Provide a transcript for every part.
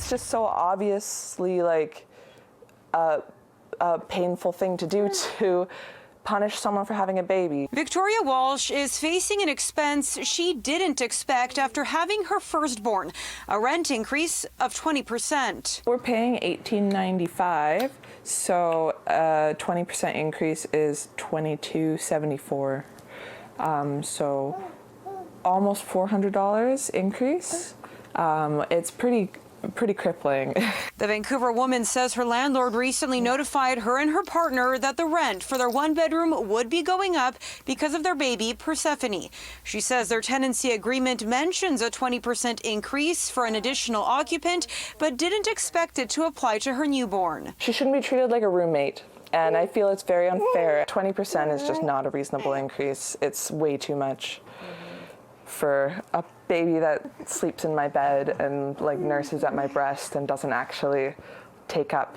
it's just so obviously like a painful thing to do to punish someone for having a baby. Victoria Walsh is facing an expense she didn't expect after having her firstborn, a rent increase of 20%. We're paying $18.95, so a 20% increase is $22.74. So almost $400 increase. It's pretty crippling. The Vancouver woman says her landlord recently notified her and her partner that the rent for their one-bedroom would be going up because of their baby, Persephone. She says their tenancy agreement mentions a 20% increase for an additional occupant, but didn't expect it to apply to her newborn. She shouldn't be treated like a roommate, and I feel it's very unfair. 20% is just not a reasonable increase. It's way too much for a baby that sleeps in my bed and like nurses at my breast and doesn't actually take up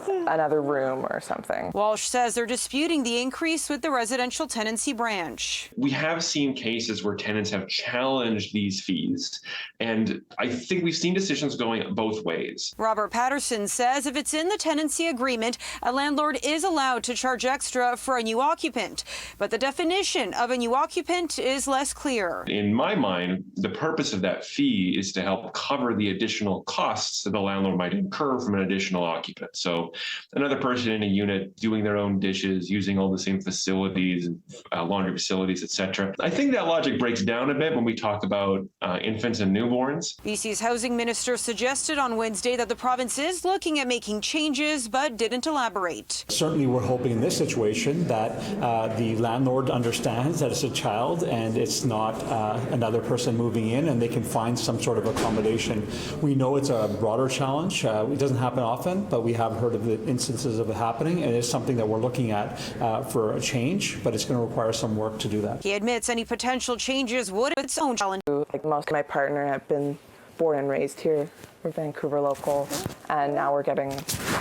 another room or something. Walsh says they're disputing the increase with the residential tenancy branch. We have seen cases where tenants have challenged these fees, and I think we've seen decisions going both ways. Robert Patterson says if it's in the tenancy agreement, a landlord is allowed to charge extra for a new occupant, but the definition of a new occupant is less clear. In my mind, the purpose of that fee is to help cover the additional costs that the landlord might incur from an additional occupant. So another person in a unit doing their own dishes, using all the same facilities, laundry facilities, etc. I think that logic breaks down a bit when we talk about infants and newborns. BC's housing minister suggested on Wednesday that the province is looking at making changes, but didn't elaborate. Certainly we're hoping in this situation that the landlord understands that it's a child and it's not another person moving in, and they can find some sort of accommodation. We know it's a broader challenge. It doesn't happen often, but we have heard of the instances of it happening, and it's something that we're looking at for a change, but it's going to require some work to do that. He admits any potential changes would have its own challenge. Like most of my partner have been born and raised here. We're Vancouver local, and now we're getting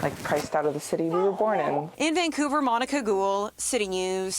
like priced out of the city we were born in. In Vancouver, Monika Gul, City News.